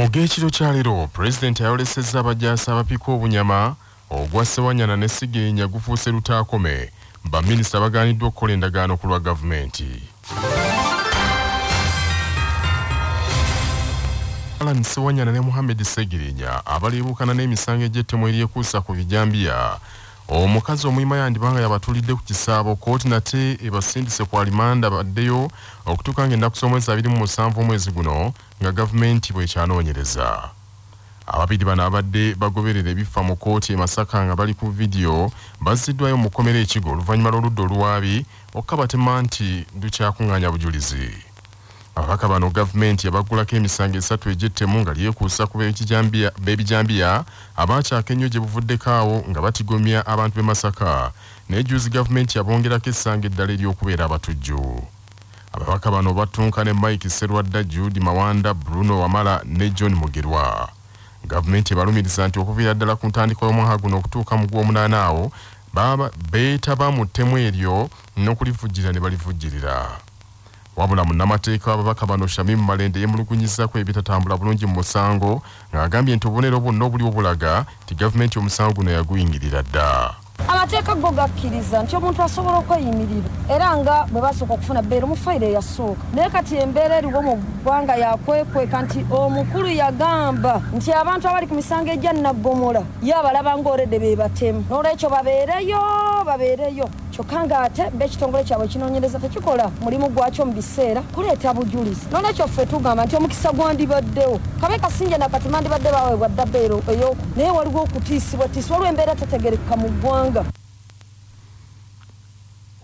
Mugekiro kyalero President Ayoleseza abajaasi abapika obunyama Ogwa Ssewanyana ne Ssegirinya Gufusse Lutakome baminisita bagaaniddwa okukola endagaano ku lwa gavumenti. Ssewanyana ne Muhammad Ssegirinya abaliibukana n'emisango egy'ettemu eryekuusa ku bijambiya. Omukazi omuyima yandibanga yabatulidde ku kisaabo kooti nate ebasindise ku alimanda baddeyo okutuuka ng'ennaku z'omwezi 27 omwezi guno nga gavumenti bwekyanoonyereza. Ababiri bano abadde bagoberera ebifa mu kooti e Masaka nga bali ku vidiyo bazziddwayo mu kkomera ekigo oluvannyuma lw'oludda oluwaabi okkabatema nti lukyakuŋŋaanya bujulizi. Ababaka bano gavumenti yabaggulako emisango 3 egy'ettemu nga lyekuusa ku b'ebijambiya abakyaka ennyo gye buvuddeko awo nga batigomya abantu b'e Masaka naye juuzi gavumenti yabongerako essango eddala ery'okubeera abatujju. Ababaka bano battunka ne Mike Sserwadda, Jude Mawanda, Bruno Wamala ne John Mugerwa. Gavumenti ebalumiriza nti okuviira ddala ku ntandikwa y'omwaka guno okutuuka mu Gwomuna awo beetaba mu ttemu eryo n'okulivujjira ne balivujjirira. Wabula munnamateeka w'ababaka bano Shamimu Malende yemulugunyizzaako ebitatambula bulungi mu musango ng'agambye nti obubonero bwonna obuliwo bulaga nti gavumenti omusango guno yaguyingirira dda. Amateeka go gakkiriza nti omuntu asobola okweyimirira era nga bwe basooka okufuna bbeera mu fayiro eyasooka. Naye kati embeera eriwo mu ggwanga yakwekweka nti omukulu yagamba nti abantu abali ku misango egya Naggomola ye abalaba ng'oredde be batemu. N'olwekyo babeereyo. Kyokka ng'ate b'ekitongole kyabwe kinoonyereza tekikola mulimu gwakyo mu biseera kuleeta bujulizi. N'olwekyo ffe tugamba nti omukisa gwandibaddewo. Kabe Kasinje na Katima ndibadde baweebwa dda bbeera ey'oku. Naye waliwo okutiisibwa waliwo embeera tetegerekeka mu ggwanga.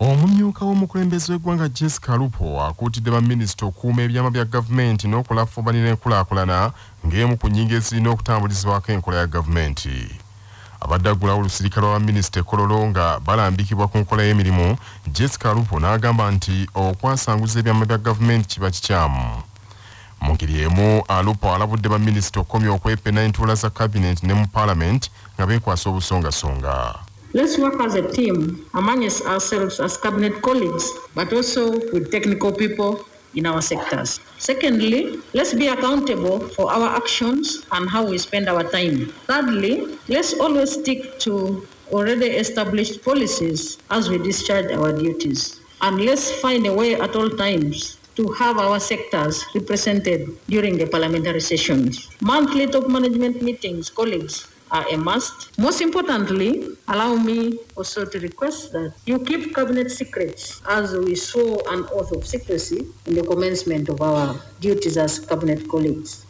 Omumyuka w'omukulembeze w'eggwanga Jessica Lupo akuutidde baminisita okuuma ebyama bya gavumenti n'okulafubanira enkulaakulana ng'emu ku nnyingo ezirina okutambulizibwako enkola ya gavumenti. Abadde aggulawo olusirikale lwa baminisita e Kololo nga balambikibwa ku nkola y'emirimu, Jessica Lupo n'agamba nti okwasanguza ebyama bya gavumenti kiba kikyamu. Mu ngeri emu, Lupo alabudde baminisita okukomya okwepena entuula za kabinenti ne mu paalamenti nga beekwasa obusongasonga. Let's work as a team among ourselves as cabinet colleagues, but also with technical people in our sectors. Secondly, let's be accountable for our actions and how we spend our time. Thirdly, let's always stick to already established policies as we discharge our duties. And let's find a way at all times to have our sectors represented during the parliamentary sessions. Monthly top management meetings, colleagues, are a must. Most importantly, allow me also to request that you keep cabinet secrets as we swore an oath of secrecy in the commencement of our duties as cabinet colleagues.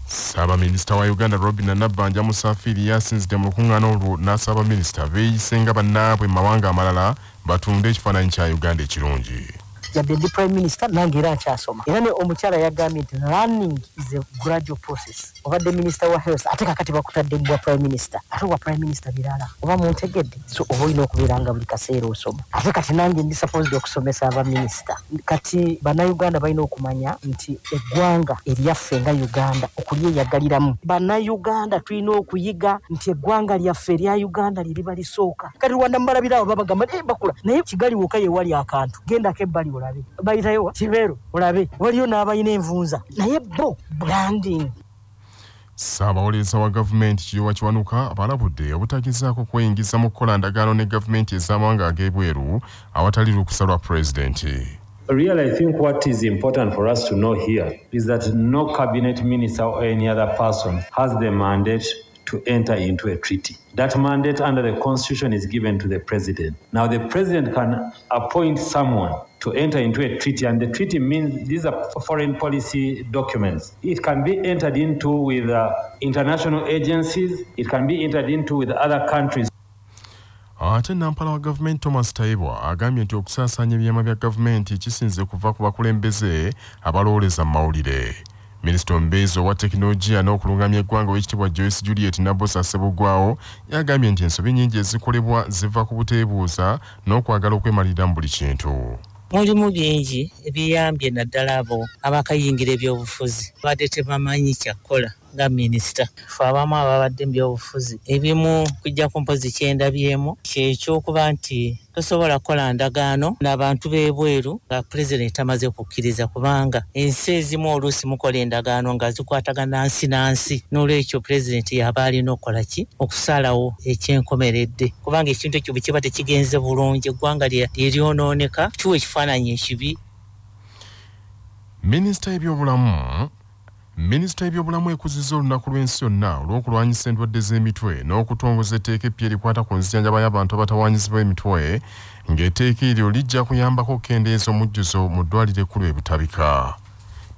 Ssaabaminisita wa Uganda Robin Nabbanja Musafiri yasinzidde mu lukuŋŋaana olwo n'Assabaminisita beeyise nga bannaabwe mu mawanga amalala batunde ekifaananyi kya Uganda ekirungi. Yadde ndi Prime Minister nange era nkyasoma. Era ne omukyala yagambye nti learning is a gradual process. Obadde Minister wa Health ate kakati bakutadde bwa Prime Minister. Ate wa Prime Minister birala. Oba muntegedde. So oba olina okubeera nga buli kaseera osoma. Ate kati nange ndi supposed okusomesa aba minister. Kati bannayuganda balina okumanya nti eggwanga eryaffe nga Uganda okulyeyagaliramu. Bannayuganda tulina okuyiga nti eggwanga lyaffe erya Uganda liriba lisooka. Kati wannambalabirawo babagamba bakula naye Kigali wokka ye wali akantu. Gendako ebbali olabe. Bayitayo Kibero olabe. Waliyo n'abalina envunza. Naye bo branding. Ssaabawoleza wa gavumenti Kiyowa Kiwanuka abalabudde obutagezaako kweyingiza mu kukola ndagaano ne gavumenti ez'amawanga ag'ebweru awatali lukusa lwa pulezidenti. Really, I think what is important for us to know here is that no cabinet minister or any other person has the mandate to enter into a treaty. That mandate under the constitution is given to the president. Now the president can appoint someone to enter into a treaty, and the treaty means these are foreign policy documents. It can be entered into with international agencies. It can be entered into with other countries. Ate Nampala wa gavumenti Thomas Taibwa agambye nti okusaasaanya ebyama bya gavumenti kisinze kuva ku bakulembeze abalowooleza mu mawulire. Minisita omubeezi owa tekinologiya n'okulungamya eggwanga ow'ekitiibwa Joyce Juliet Nabbosa Ssebugwawo yagambye nti ensobi nnyingi ezikolebwa ziva ku buteebuuza n'okwagala okwemalira mu buli kintu. Mulimu bingi ebiyambye naddala abo abakayingira ebyobufuzi badde tebamanyi kyakola nga minisita fe abamu ababadde mu byobufuzi ebimu kujja ku mpozi kyendabyemu kyekyokuba nti tosobola kukola ndagaano n'abantu b'ebweru nga pulezidenti amaze kukkiriza kubanga ensi ezimu oluusi mukola endagaano nga zikwatagana nansi n'olwekyo pulezidenti yaba alina okukola ki okusalawo ekyenkomeredde kubanga ekintu ekyo bwe kiba tekigenze bulungi eggwanga lyeryonooneka kiwa ekifaananyi ekibi. Minisita y'ebyobulamu ekuzizza olunaku lw'ensi yonna olw'okulwanyisa endwadde z'emitwe n'okutongoza etteeka eppya erikwata ku nzijanjaba y'abantu abatawaanyizibwa emitwe ng'etteeka eryo lijja kuyambako okukendeeza omujjuzo mu ddwaliro ekkulu e Butabika.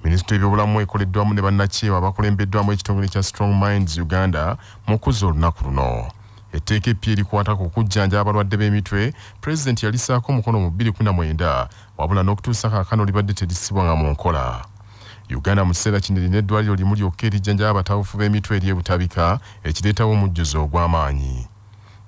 Minisita y'ebyobulamu ekoleddwamu ne bannakyewa abakulembeddwamu ekitongole kya Strong Minds Uganda mu kuzza olunaku luno. Etteeka eppya erikwata ku kujjanjaba abalwadde b'emitwe pulezidenti yalisaako omukono mu 2019 wabula n'okutuusa kaakano libadde terisibwanga mu nkola. Uganda mu kiseera kino erina eddwaliro limu lyokka erijjanjaba abatawufu b'emitwe eri e Butabika ekireetawo omujjuzo ogw'amaanyi.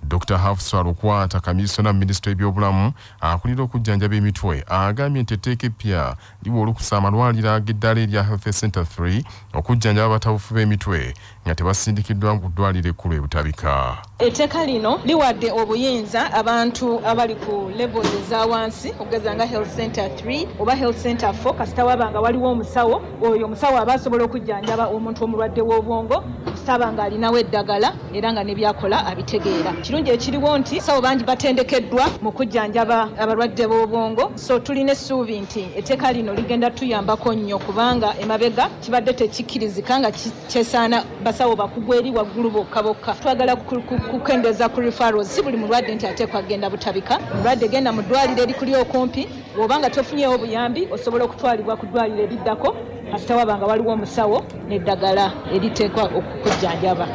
Dr. Hafsa Lukwata, kamisona minisita y'ebyobulamu akulira okujjanjaba emitwe, agambye nti etteeka eppya liwa olukusa amalwaliro ag'eddala erya Health Center 3 okujjanjaba abatawufu b'emitwe nga tebasindikiddwa ku ddwaliro ekkulu e Butabika. Etteeka lino liwadde obuyinza abantu abali ku levels eza wansi okugeza nga Health Center 3 oba Health Center 4 kasita wabanga waliwo omusawo, oyo omusawo aba asobola okujjanjaba omuntu omulwadde w'obwongo kusaba nga alinawo eddagala era nga ne byakola abitegeera. Kirungi ekiriwo nti sawo bangi batendekeddwa mu kujjanjaba abalwadde b'obwongo, so tulina essuubi nti etteeka lino ligenda tuyambako nnyo kubanga emabega kibadde tekikkirizika nga kyesaana basawo bakugwa eri waggulu bokka. Twagala kukendeeza ku referrals, si buli mulwadde nti ateekwa kugenda Butabika. Mulwadde genda mu ddwaliro erikuli okumpi, bw'obanga tofunyeewo obuyambi osobola okutwalibwa ku ddwaliro eriddako kasita wabanga waliwo omusawo n'eddagala eriteekwa okukujjanjaba.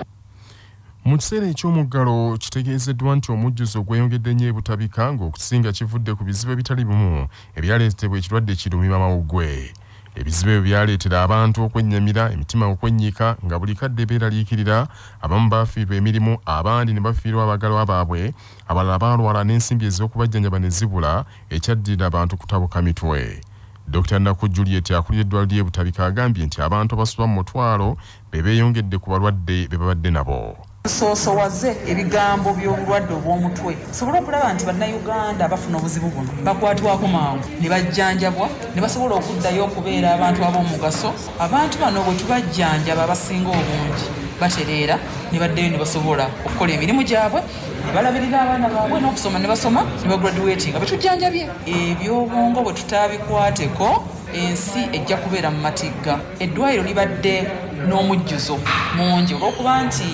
Mu kiseera eky'omuggalo kitegeezeddwa nti omujjuzo gweyongedde nnyo e Butabika ng'okusinga kivudde ku bizibu ebitali bimu ebyaleetebwa ekirwadde kirumira mawuggwe. Ebizibu ebyo byaleetera abantu okwennyamira, emitima okwennyika nga buli kadde beeraliikirira, abamu baafiirwa emirimu, abandi ne bafiirwa abaagalwa baabwe, abalala baalwala n'ensimbi ez'okubajjanjaba ne zibula, ekyaddirira abantu kutabuka mitwe. Dr. Naku Juliet akulira eddwaliro ly'e Butabika agambye nti abantu abasoba mu mutwalo be beeyongedde ku balwadde be babadde nabo. Soosowaze ebigambo by'obulwadde obw'omutwe sobola okulaba nti bannayuganda bafuna obuzibu buno bakwatwako mangu ne bajjanjabwa ne basobola okuddayo okubeera abantu ab'omugaso. Abantu bano bwe tubajjanjaba abasinga obungi batereera ne baddeyo ne basobola okukola emirimu gyabwe ne balabirira abaana baabwe n'okusoma ne basoma ne bagraduate nga betujjanjabye. Ebyobwongo bwe tutaabikwateko ensi ejja kubeera mu matigga. Eddwaliro libadde n'omujjuzo mungi olw'okuba nti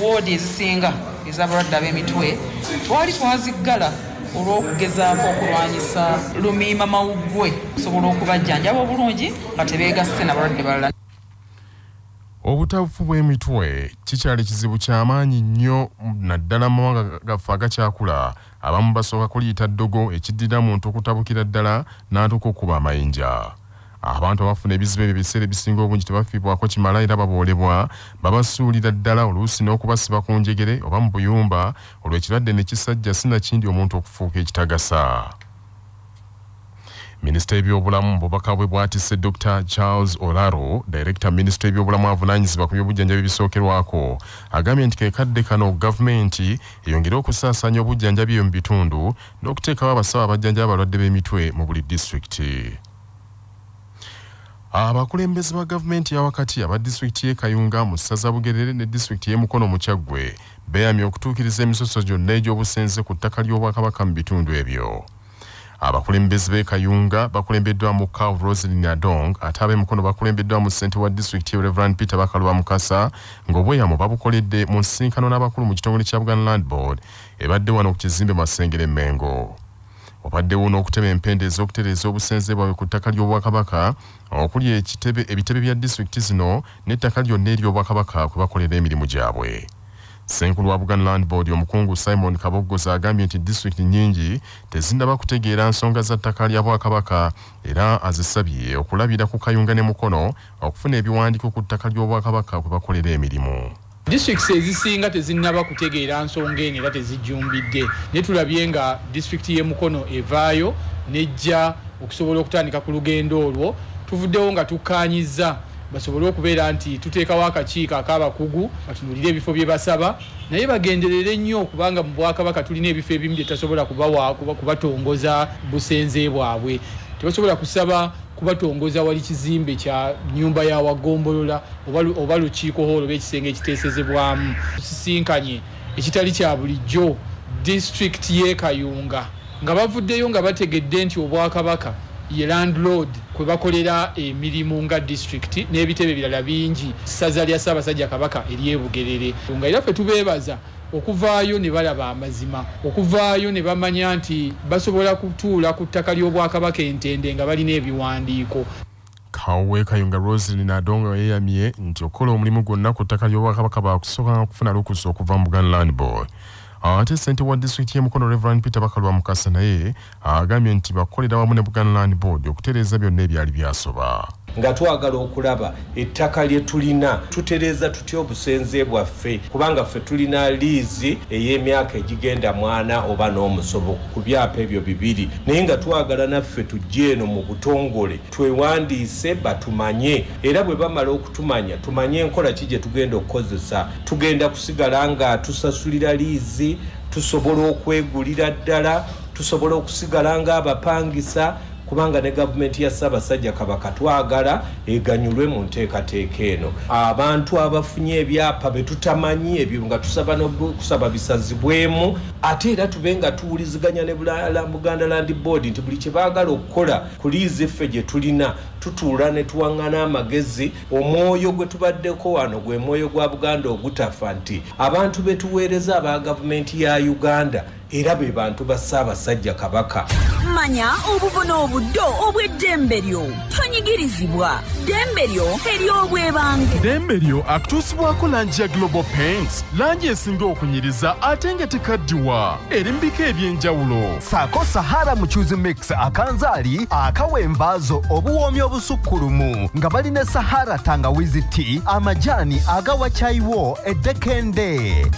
woodi ezisinga ez'abalwadde ab'emitwe twali twaziggala olw'okugezaako okulwanyisa lumiima mawuggwe okusobola okubajjanjaba obulungi nga tebeegasse n'abalwadde balala. Obutawufu bw'emitwe kikyali kizibu ky'amaanyi nnyo naddala mu mawanga gaffe agakyakula. Abamu basooka kuliyita ddogo ekiddira muntu okutabukira ddala n'atuuka okuba amayinja. Abantu abafuna ebizibu ebyo ebiseera ebisinga obungi tebafiibwako kimala era baboolebwa, babasuulira ddala oluusi n'okubasiba ku njegere oba mu buyumba olw'ekirwadde ne kisajja sinakindi omuntu okufuuka ekitagasa. Minisita y'ebyobulamu mu bubaka bwe bwatisse Dr. Charles Olaro, Director Minisita y'ebyobulamu avunaanyizibwa ku by'obujjanjabi ebisookerwako, agambye nti keekadde kano gavumenti eyongere okusaasaanya obujjanjabi eyo mu bitundu n'okuteekawo abasawo abajjanjaba abalwadde b'emitwe mu buli disitulikiti. Abakulembeze ba gavumenti ya wakati aba disitulikiti y'e Kayunga mu ssaza Bugerere ne disitulikiti y'e Mukono mu Kyaggwe beeyamye okutuukiriza emisoso gyonna egy'obusenze ku ttaka ly'Obwakabaka mu bitundu ebyo. Abakulembeze b'e Kayunga bakulembeddwa mu Kaw Roselyn Adong ate ab'e Mukono bakulembeddwa mu ssente wa disitulikiti Reverend Peter Bakaluba Mukasa ng'obweyamo babukoledde mu nsisinkano n'abakulu mu kitongole kya Buganda Land Board ebadde wano ku kizimbe Masengere Mengo. Wabaddewo n'okutema empende ez'okutereeza obusenze bwabwe ku ttaka ly'Obwakabaka okuli ebitebe bya disitulikiti zino n'ettaka lyonna ery'Obwakabaka kwe bakolera emirimu gyabwe. Ssenkulu wa Buganda Land Board omukungu Simon Kaboggoza agambye nti disitulikiti nnyingi tezinnaba kutegeera nsonga za ttaka lya Bwakabaka era azisabye okulabira ku Kayunga ne Mukono okufuna ebiwandiiko ku ttaka ly'Obwakabaka kwe bakolera emirimu. Districts ezisinga tezinnaba kutegeera nsonga eno era tezijjumbidde. Ne tulabye nga disitulikiti y'e Mukono evaayo nejja okusobola okutandika ku lugendo olwo. Tuvuddewo nga tukkaanyiza basobole okubeera nti tuteekawo akakiiko ak'abakugu batunulire ebifo bye basaba naye bagenderere nnyo kubanga mu Bwakabaka tulina ebifo ebimu bye tasobola kubatongoza busenze bwabwe. Tebasobola kusaba kubatongoza wali kizimbe kya nyumba ya wagombolola oba lukiiko holo oba ekisenge ekiteesezebwamu. Tusisinkanye ekitali kya bulijjo district y'e Kayunga nga bavuddeyo nga bategedde nti Obwakabaka ye landlord kwe bakolera emirimu nga district n'ebitebe birala bingi ssaza lya Ssaabasajja Kabaka ery'e Bugerere. Nga era ffe tubeebaza okuvaayo ne balaba amazima, okuvaayo ne bamanya nti basobola kutuula ku ttaka ly'Obwakabaka Entende nga balina ebiwandiiko. Kawe Kayunga Roselyn Adongo yeeyamye nti okola omulimu gwonna ku ttaka ly'Obwakabaka baakusooka kufuna lukusa okuva mu Buganda Land Board. Ate ssente wa disitulikiti y'e Mukono Reverend Peter Bakalwa Mukasa naye agambye nti bakolera wamu ne Buganda Land Board okutereeza byonna ebyali byasoba. Nga twagala okulaba ettaka lye tulina tutereeza tutya obusenze bwaffe kubanga ffe tulina liizi ey'emyaka egigenda 4 oba n'omusobo ku byapa ebyo 2 naye nga twagala naffe tujje eno mu butongole twewandiise batumanye era bwe bamala okutumanya tumanye enkola ki gye tugenda okukozesa. Tugenda kusigala nga tusasulira liizi, tusobola okwegulira ddala, tusobola okusigala nga abapangisa kubanga ne gavumenti ya Ssaabasajja Kabaka twagala eganyulwe mu nteekateeka eno. Abantu abafunye ebyapa be tutamanyi ebyo nga tusaba n'okusaba bisazibwemu ate era tube nga tuwuliziganya ne Buganda Land Board nti buli kye baagala okukola ku liizi ffe gye tulina tutuula ne tuwaŋŋana amagezi. Omwoyo gwe tubaddeko wano gwe mwoyo gwa Buganda ogutafa nti abantu be tuweereza aba gavumenti ya Uganda era be bantu ba Ssaabasajja Kabaka. Manya obuvuno obuddo obw'eddembe lyo tonyigirizibwa. Ddembe lyo ery'obwebange. Ddembe lyo akutuusibwako langi ya Global Paints, langi esinga okunyiriza ate nga tekaddiwa erimbika eby'enjawulo. Saako Sahara Muchuzi Mix akanzaali akawembaazo obuwoomi obusukkulumu nga balina Sahara tangawizi tea amajaani agawa caayiwo eddekende.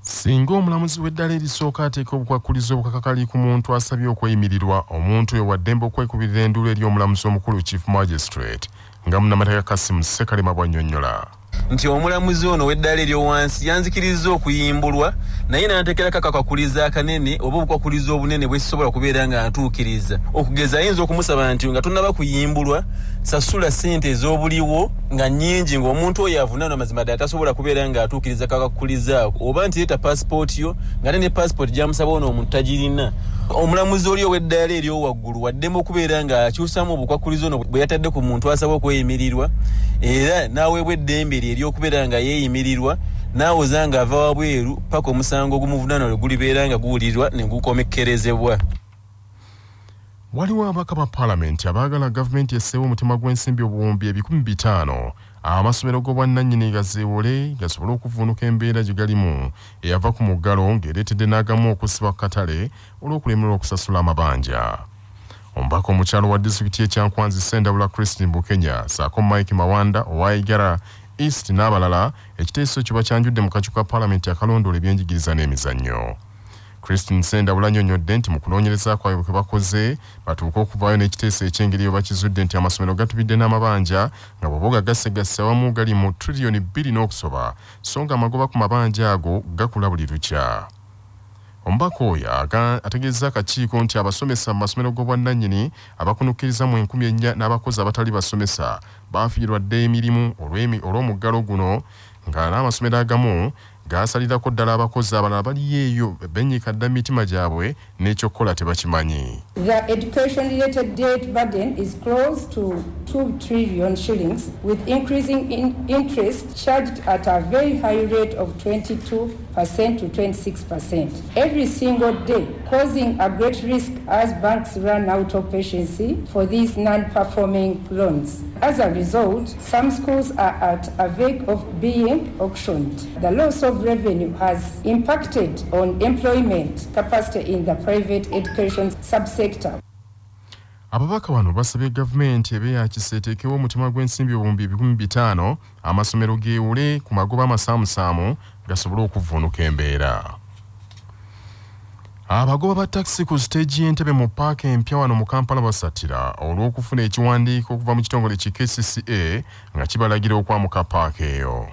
Singa omulamuzi w'eddala erisooka ateeka obukwakkulizo obukakakali ku muntu asabye okweyimirirwa, omuntu oyo waddembe okwekubirira enduulu eri omulamuzi omukulu Chief Magistrate nga munnamateeka Kasimu Ssekalema bw'annyonnyola nti omulamuzi ono w'eddala ery'owansi yanzikiriza okuyimbulwa naye n'ateekera kakakwakuliza akanene oba obukwakuliza obunene bwe sisobola kubeera nga atuukiriza. Okugeza ayinza okumusaba nti nga tonnaba kuyimbulwa sasula ssente ez'obuliwo nga nnyingi ng'omuntu oyo avunaanwa mazima ddala tasobola kubeera nga atuukiriza kakakkuliza ako, oba nti leeta paasipooti yo nga ne paasipooti gy'amusaba ono omuntu tagirina. Omulamuzi oli ow'eddala ery'owaggulu waddemu okubeera nga akyusamu obukwakkulizo ono bwe yatadde ku muntu asaba okweyimirirwa era n'aweebwa eddembe lye ery'okubeera nga yeeyimirirwa n'awoza nga ava wabweru paka omusango ogumuvunaana lwe gulibeera nga guwulirirwa ne gukomekkerezebwa. Waliwo ababaka ba Paalamenti abaagala gavumenti esseewo omutima gw'ensimbi obuwumbi 500 amasomero g'obwannannyini gazeewole gasobole okuvvuunuka embeera gye galimu eyava ku muggalo ng'ereetedde n'agamu okussibwa ku katale olw'okulemererwa okusasula amabanja. Omubaka omukyalo wa disitulikiti y'Ekyankwanzi Sendabula Christine Bukenya ssaako Mike Mawanda owa Igara East n'abalala ekiteeso kyo bakyanjudde mu kakiiko ka Paalamenti akalondoola ebyenjigiriza n'emizannyo. Christine Sendabula annyonnyodde nti mu kunoonyereza kwabwe kwe bakoze batuuka okuvaayo n'ekiteeso eky'engeri yo bakizudde nti amasomero gatubidde n'amabanja nga bw'oba gagasegase awamu gali mu triliyoni 2 n'okusoba so nga amagoba ku mabanja ago gakula buli lukya. Omubaka oyo ategeeza akakiiko nti abasomesa mu masomero g'obwannannyini abakunukkiriza mu 4,000 n'abakozi abatali basomesa baafiirwa dde emirimu olw'omuggalo guno nga n'amasomero agamu gasalirako ddala abakozi abalala bali eyo bennyika dda mitima gyabwe n'ekyokukola tebakimanyi. The education-related debt burden is close to 2 trillion shillings with increasing interest charged at a very high rate of 22% to 26% every single day, causing a great risk as banks run out of patience for these non-performing loans. As a result, some schools are at a verge of being auctioned. The loss of revenue has impacted on employment capacity in the private education subsector. Ababaka bano basabye gavumenti ebeeyakisa eteekewo omutima gw'ensimbi obuwumbi 500 amasomero geewule ku magoba amasaamusaamu gasobole okuvvuunuka embeera. Abagoba ba taxi ku stage y'Entebbe mu paaka empya wano mu Kampala basatira olw'okufuna ekiwandiiko okuva mu kitongole ki KCCA nga kibalagira okwamuka paaka eyo.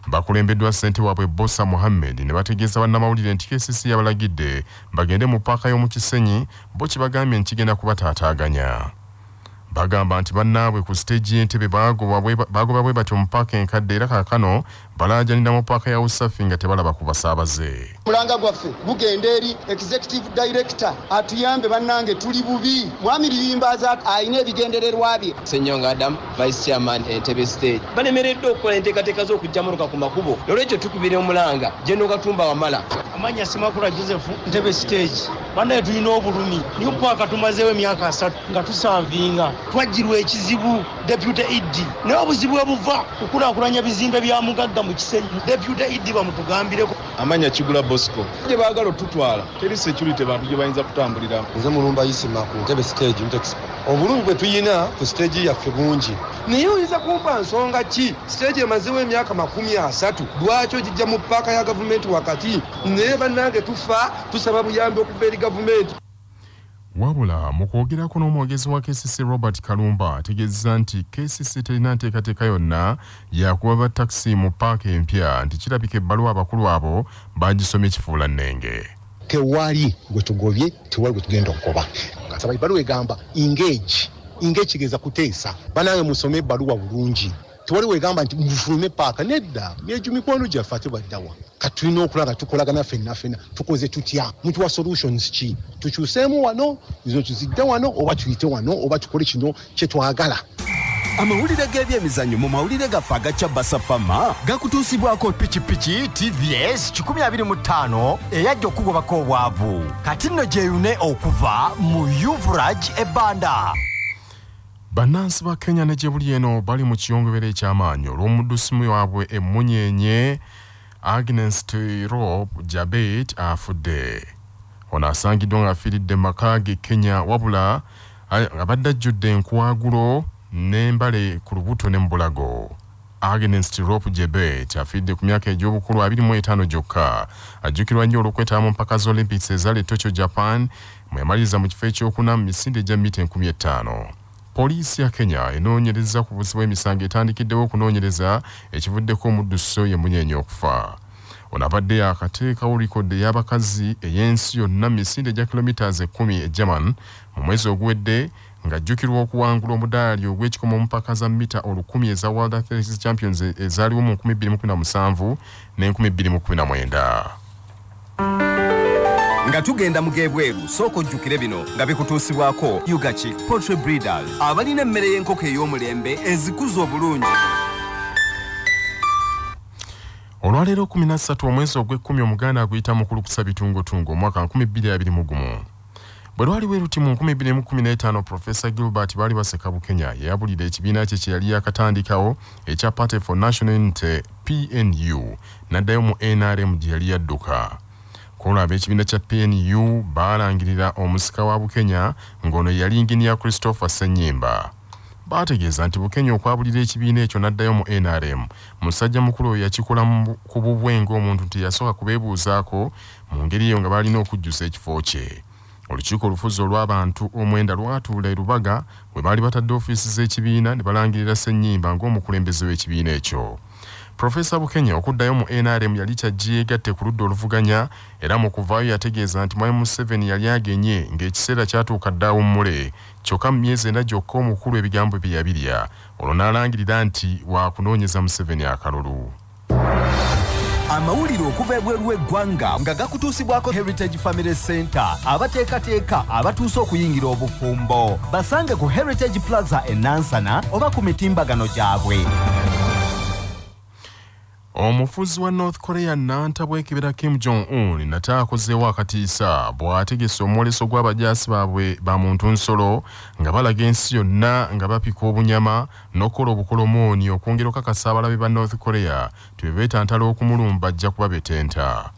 Bakulembeddwa ssente waabwe Bossa Mohammed ne bategeeza bannamawulire nti KCCA yabalagidde bagende mu paaka y'omu Kisenyi bo kibagambye nkigenda kubataataaganya. Bagamba nti bannaabwe ku stage y'Entebbe bagoba bwe batyo mu paaka enkadde era kaakano balaajanira mu paaka ya Usafi nga tebalaba ku basaabaze. Mulanga gwaffe bugenda eri executive director atuyambe bannange tuli bubi. Mwami Lirimbaza ayina ebigendererwa bye. Ssenyonga Adam vice chairman Entebbe stage banemeredde okukola enteekateeka z'okujjamuruka ku makubo olwekyo tukubira omulanga Jeno Katumba Wamala. Amanya Simakula Joseph Entebbe stage bannaye tulina obulumi niyo paaka tumazeewo emyaka 3 nga tusanvinga twajjirwa ekizibu deputy Idi naye obuzibu buva okukulaakulanya bizimbe bya mugagga mu Kisenyi deputy Idi bamutugambireko. Amanya Kigula Bosco gye baagala otutwala teri security bantu gye bayinza kutambuliramu. Nze mulumba Isima ku Entebbe stage mtex obulungi bwe tuyina ku stage yaffe bungi naye oyinza kumpa nsonga ki stage emazeewo emyaka 30 lwaki ogijja mu paaka ya gavumenti wakati naye bannange tufa tusaba buyambi okuva eri gavumenti. Wabula mu kwogerako n'omwogezi wa KCC Robert Kalumba ategeeza nti KCC terina nteekateeka yonna yakuba ba taxi mu paaka empya nti kirabika ebbaluwa abakulu abo bagisomye kifuula nnenge. Tewali gwe tugobye tewali gwe tugenda okugoba. Kasaba ebbaluwa egamba engage kigeza kuteesa banaye musome ebbaluwa bulungi. Tewali wegamba nti mufulume paaka nedda n'egyo mikwano gyaffe ate baddawa. Katulina okulaba tukolagana ffenna tukoze tutya mutuwa solutions ki tukyuseemu wano izo tuzidde wano oba tuyite wano oba tukole kino kye twagala. Amawulire g'ebyemizannyo mu mawulire gaffe agacya Basafama gakutuusibwako pikipiki TVS 125 eyajja okugobako obwavu kati nno gyeyune okuva mu Yuvraj ebbanda. Bannansi ba Kenya ne gyebuli eno bali mu kiyongobero eky'amaanyi olw'omuddusimu waabwe emmunyenye Agnes Tirop Jabet afudde. Ono asangiddwa ng'afiiridde mu maka ge Kenya wabula abadde ajjudde enkwagulo n'embale ku lubuto ne mu bulago. Agnes Tirop Jabet afiiridde ku myaka egy'obukulu 25 gyokka. Ajjukirwa nnyo olw'okwetaba mu mpaka z'Olympics ezali Tokyo, Japan mwe yamaliriza mu kifo ekyokuna mu misinde gya mita 50,000. Poliisi ya Kenya enoonyereza ku buzibu emisango etandikiddewo okunoonyereza ekivuddeko omudduso ye munyenye okufa. Ono abadde yakateekawo likodi y'abakazi ey'ensi yonna misinde gya kilometers 10 e German mu mwezi oguwedde ng'ajjukirwa okuwangula omudaali ogw'ekikomo mu mpaka za mita 1000 eza World Athletics Champions ezaaliwo mu 2017 ne 2019. Nga tugenda mu gebweru sooka ojjukire bino nga bikutuusibwako Yugachi Poultry Breeders abalina emmere y'enkoko ey'omulembe ezikuza obulungi. Olwaleero 13 omwezi ogw'ekkumi Omuganda aguyita mukulukusa bitungotungo omwaka 2021. Bwe lwaliwo eruti mu 2015 Professor Gilbert baali baseka Bukenya yayabulira ekibiina kye kye yali yakatandikawo ekya Party for National Unity PNU n'addayo mu NRM gye yali yadduka. Kulaba ekibiina kya PNU baalangirira omusika wa Bukenya ng'ono yali Inginiya Christopher Ssenyimba. Baategeeza nti Bukenya okwabulira ekibiina ekyo n'addayo mu NRM musajja mukulu oyo yakikola ku bubwenga omuntu nti yasooka kubeebuuzaako mu ngeri eyo nga balina okujjusa ekifo kye. Olukiiko olufuzi olw'abantu omwenda lwatuula e Lubaga bwe baali batadde ofiisi z'ekibiina ne balangirira Ssenyimba ng'omukulembeze w'ekibiina ekyo. Professor Bukenya okuddayo mu NRM yali kyajjeegatte ku ludda oluvuganya era mu kuvaayo yategeeza nti Mwai Museveni yali agenye ng'ekiseera kyatuuka dda awummule kyokka mu myezi 4 gyokka omukulu ebigambo bye yabirya olwo n'alangirira nti waakunoonyeza Museveni akalulu. Amawulire okuva ebweru w'eggwanga nga gakutuusibwako Heritage Family Center abateekateeka abatuuse okuyingira obufumbo basange ku Heritage Plaza e Nansana oba ku mitimbagano gyabwe. Omufuzi wa North Korea n'antabwa ekibira Kim Jong-un nate akozeewo akatiisa bw'ategese omwoleso gw'abajaasi baabwe ba muntu nsolo nga balaga ensi yonna nga bapika obunyama n'okukola obukolomooni okwongera okukakasa abalabe ba North Korea tube beetantala okumulumba ajja kuba betenta.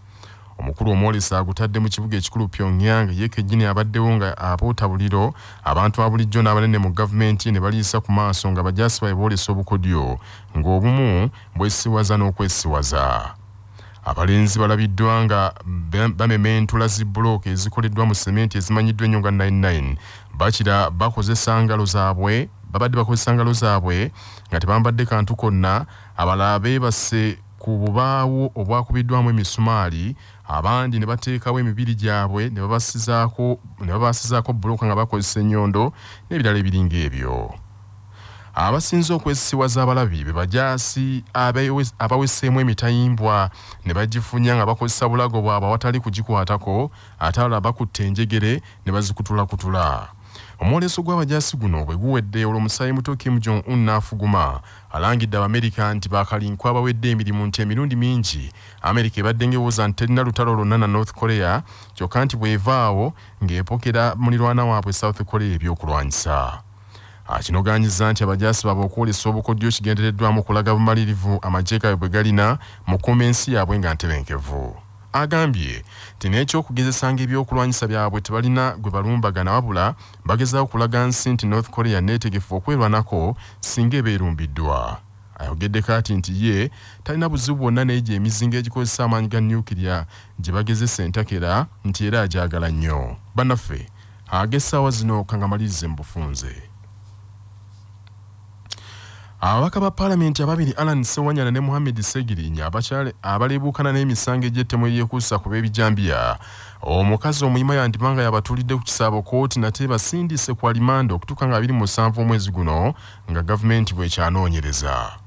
Omukulu omwoleso agutadde mu kibuga ekikulu Pyongyang ye kennyini abaddewo nga apoota buliro abantu abulijjo n'abanene mu gavumenti ne baliisa ku maaso nga bajaasi baabwe boolesa obukodyo ng'obumu bwesiwaza n'okwesiwaza. abalenzi balabiddwa nga bamementula zibulooka ezikoleddwa mu sementi ezimanyiddwa ennyo nga 99 bakira bakozesa ngalo zaabwe babadde bakozesa ngalo zaabwe nga tebambadde kantu konna abalala beebase ku bubaawo obwakubiddwamu emisumaali abandi ne bateekawo emibiri gyabwe ne babasizaako bulooka nga bakozesa ennyondo n'ebirala ebiringa ebyo. Abasinze okwesisiwaza abalabi be bajaasi abaweseemu emitayimbwa ne bagifunya nga bakozesa bulago bwabwe awatali kugikwatako ate abalala bakutte enjegere ne bazikutulakutula. Omwoleso gw'abajaasi guno bwe guwedde olw'omusaayi muto Kim Jong-un n'afuguma alangidde Abamerika nti bakalinkwa abawedde emirimu nti emirundi mingi Amerika ebadde ng'ewooza nti terina lutalo lwonna na North Korea kyokka nti bw'evaawo ng'epokera mulirwana waabwe South Korea ebyokulwanyisa. Akinoganyiza nti abajaasi baabwe okwolesa obukodyo kigendereddwamu kulaga bumalirivu amagye gaabwe bwe galina mu kuuma ensi yaabwe nga ntebenkevu. Agambye nti n'ekyokugezesanga ebyokulwanyisa byabwe tebalina gwe balumbagana wabula bagezaako kulaga nsi nti North Korea neetegefu okwerwanako singa eba erumbiddwa. Ayogeddeko ati nti ye talina buzibu bwonna n'egyo emizinga egikozesa amaanyi ga nuclear gye bagezesa entakera nti era agyagala nnyo. Bannaffe ag'essaawa zino kangamalirize mu bufunze. Ababaka ba Parliament ababiri Alan Ssewanyana ne Mohamed Ssegirinya abaleebuukana n'emisango egy'ettemu eryekuusa ku b'ebijambiya. Omukazi omuyima yandibanga yabatulidde ku kisaabo kooti nate basindise ku alimanda okutuuka nga 27 omwezi guno nga gavumenti bw'ekyanoonyereza.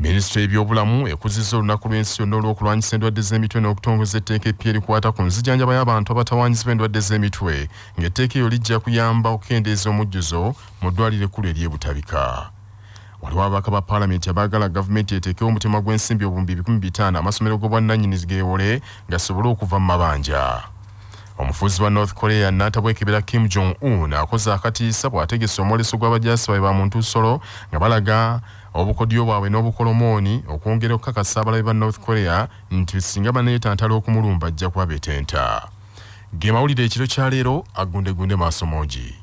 Minisitule y'ebyobulamu ekuzizza olunaku lw'ensi yonna olw'okulwanyisa endwadde z'emitwe n'okutongoza etteeka eppya erikwata ku nzijanjaba y'abantu abatawaanyizibwa endwadde z'emitwe ng'etteeka eyo lijja kuyamba okukendeeza omujjuzo mu ddwaliro ekkulu ery'ebutabika. Waliwo ababaka ba Parliament abaagala gavumenti eteekewo omutima gw'ensimbi obumbi 500 amasomero g'obwannannyini geewole gasobole okuva mu mabanja. Omufuzi wa North Korea n'atabwekebera Kim Jong-un akoze akatiisa bw'ategese omwoleso gw'abajaasi baabwe ba muntu nsolo nga balaga obukodyo bwabwe n'obukolomooni okwongera okukakasa abalabe ba North Korea nti singa baneetantala okumulumba ajja kuba betenta. Ge mawulire ekiro kya leero agundegunde maaso moogi.